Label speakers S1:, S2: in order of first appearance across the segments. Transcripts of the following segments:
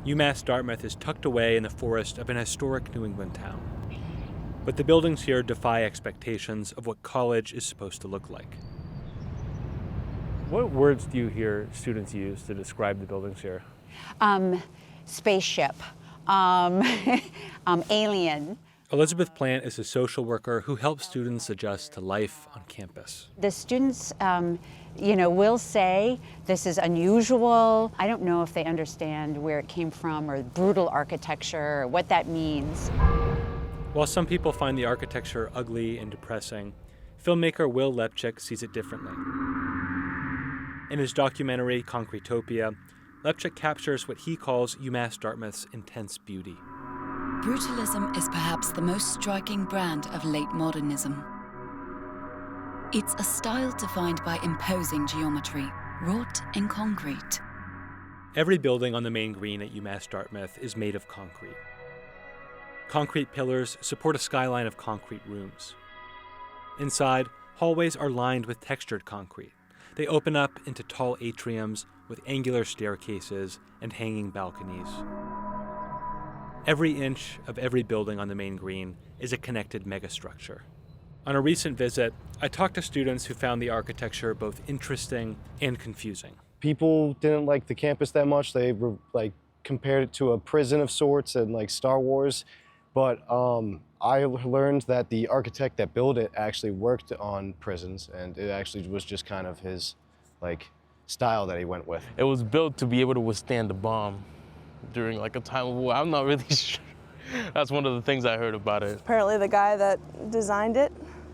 S1: UMass Dartmouth is tucked away in the forest of an historic New England town. But the buildings here defy expectations of what college is supposed to look like. What words do you hear students use to describe the buildings here?
S2: Spaceship, alien.
S1: Elizabeth Plant is a social worker who helps students adjust to life on campus.
S2: The students, will say this is unusual. I don't know if they understand where it came from or brutal architecture or what that means.
S1: While some people find the architecture ugly and depressing, filmmaker Will Lepchick sees it differently. In his documentary, Concretopia, Lepchick captures what he calls UMass Dartmouth's intense beauty.
S3: Brutalism is perhaps the most striking brand of late modernism. It's a style defined by imposing geometry, wrought in concrete.
S1: Every building on the main green at UMass Dartmouth is made of concrete. Concrete pillars support a skyline of concrete rooms. Inside, hallways are lined with textured concrete. They open up into tall atriums with angular staircases and hanging balconies. Every inch of every building on the main green is a connected megastructure. On a recent visit, I talked to students who found the architecture both interesting and confusing.
S4: People didn't like the campus that much. They were compared it to a prison of sorts and Star Wars. But I learned that the architect that built it actually worked on prisons, and it actually was just kind of his style that he went with.
S5: It was built to be able to withstand the bomb during a time of war. I'm not really sure. That's one of the things I heard about it.
S6: Apparently the guy that designed it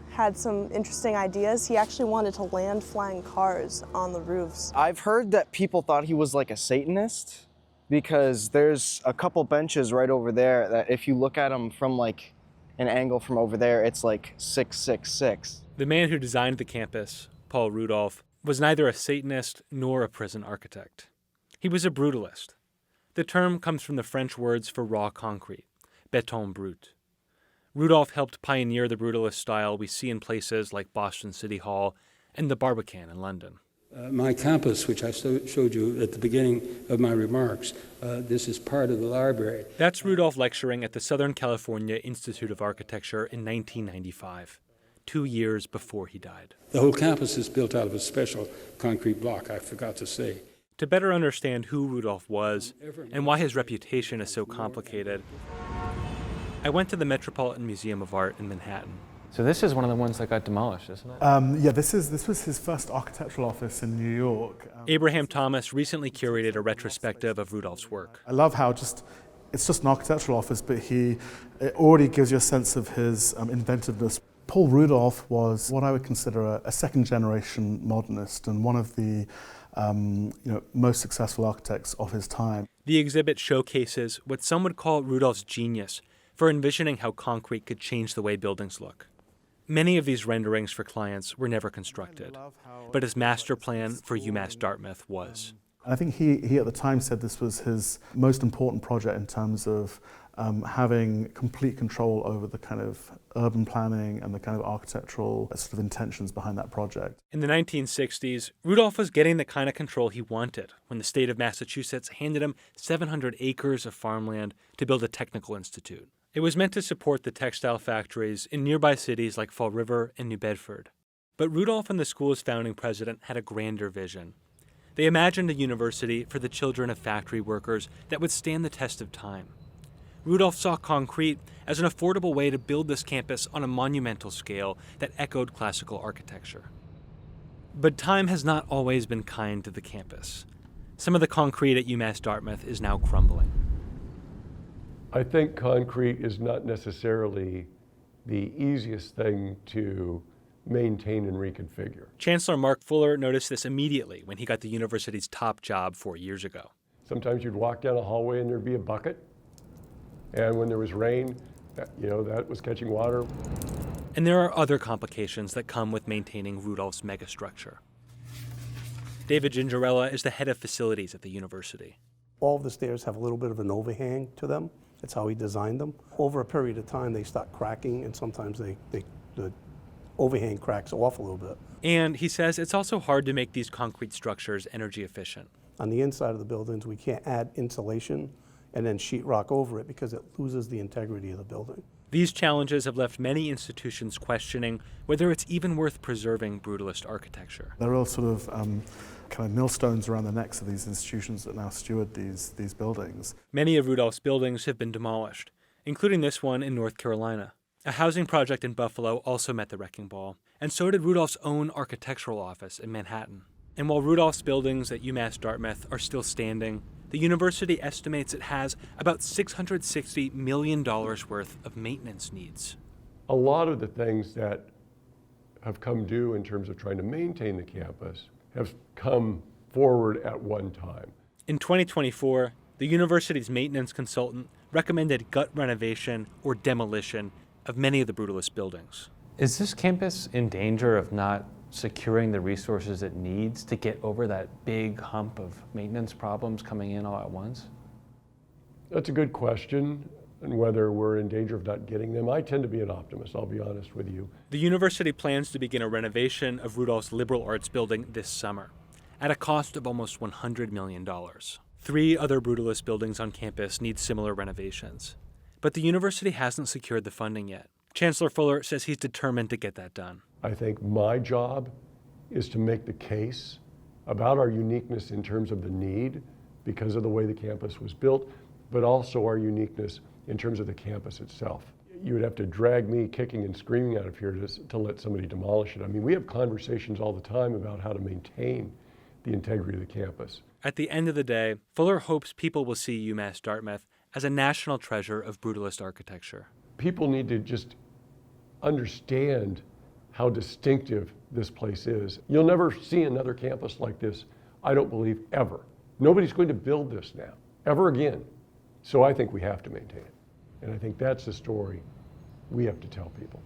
S6: had some interesting ideas. He actually wanted to land flying cars on the roofs.
S7: I've heard that people thought he was a Satanist, because there's a couple benches right over there that if you look at them from an angle from over there, it's 666.
S1: The man who designed the campus, Paul Rudolph, was neither a Satanist nor a prison architect. He was a brutalist. The term comes from the French words for raw concrete, béton brut. Rudolph helped pioneer the brutalist style we see in places like Boston City Hall and the Barbican in London.
S8: My campus, which I showed you at the beginning of my remarks, this is part of the library.
S1: That's Rudolph lecturing at the Southern California Institute of Architecture in 1995, 2 years before he died.
S8: The whole campus is built out of a special concrete block, I forgot to say.
S1: To better understand who Rudolph was and why his reputation is so complicated, I went to the Metropolitan Museum of Art in Manhattan.
S9: So this is one of the ones that got demolished, isn't it?
S10: Yeah, this was his first architectural office in New York.
S1: Abraham Thomas recently curated a retrospective of Rudolph's work.
S10: I love how it's just an architectural office, but it already gives you a sense of his inventiveness. Paul Rudolph was what I would consider a second-generation modernist and one of the most successful architects of his time.
S1: The exhibit showcases what some would call Rudolph's genius for envisioning how concrete could change the way buildings look. Many of these renderings for clients were never constructed, but his master plan for UMass Dartmouth was.
S10: I think he at the time said this was his most important project in terms of having complete control over the kind of urban planning and the kind of architectural sort of intentions behind that project.
S1: In the 1960s, Rudolph was getting the kind of control he wanted when the state of Massachusetts handed him 700 acres of farmland to build a technical institute. It was meant to support the textile factories in nearby cities like Fall River and New Bedford. But Rudolph and the school's founding president had a grander vision. They imagined a university for the children of factory workers that would stand the test of time. Rudolph saw concrete as an affordable way to build this campus on a monumental scale that echoed classical architecture. But time has not always been kind to the campus. Some of the concrete at UMass Dartmouth is now crumbling.
S11: I think concrete is not necessarily the easiest thing to maintain and reconfigure.
S1: Chancellor Mark Fuller noticed this immediately when he got the university's top job 4 years ago.
S11: Sometimes you'd walk down a hallway and there'd be a bucket. And when there was rain, that was catching water.
S1: And there are other complications that come with maintaining Rudolph's megastructure. David Gingerella is the head of facilities at the university.
S12: All of the stairs have a little bit of an overhang to them. That's how he designed them. Over a period of time, they start cracking, and sometimes the overhang cracks off a little bit.
S1: And he says it's also hard to make these concrete structures energy efficient.
S12: On the inside of the buildings, we can't add insulation and then sheetrock over it because it loses the integrity of the building.
S1: These challenges have left many institutions questioning whether it's even worth preserving brutalist architecture.
S10: They're all sort of kind of millstones around the necks of these institutions that now steward these buildings.
S1: Many of Rudolph's buildings have been demolished, including this one in North Carolina. A housing project in Buffalo also met the wrecking ball, and so did Rudolph's own architectural office in Manhattan. And while Rudolph's buildings at UMass Dartmouth are still standing, the university estimates it has about $660 million worth of maintenance needs.
S11: A lot of the things that have come due in terms of trying to maintain the campus have come forward at one time.
S1: In 2024, the university's maintenance consultant recommended gut renovation or demolition of many of the Brutalist buildings.
S9: Is this campus in danger of not securing the resources it needs to get over that big hump of maintenance problems coming in all at once?
S11: That's a good question, and whether we're in danger of not getting them. I tend to be an optimist, I'll be honest with you.
S1: The university plans to begin a renovation of Rudolph's liberal arts building this summer, at a cost of almost $100 million. 3 other Brutalist buildings on campus need similar renovations, but the university hasn't secured the funding yet. Chancellor Fuller says he's determined to get that done.
S11: I think my job is to make the case about our uniqueness in terms of the need because of the way the campus was built, but also our uniqueness in terms of the campus itself. You would have to drag me kicking and screaming out of here to let somebody demolish it. I mean, we have conversations all the time about how to maintain the integrity of the campus.
S1: At the end of the day, Fuller hopes people will see UMass Dartmouth as a national treasure of Brutalist architecture.
S11: People need to just understand how distinctive this place is. You'll never see another campus like this, I don't believe, ever. Nobody's going to build this now, ever again. So I think we have to maintain it. And I think that's the story we have to tell people.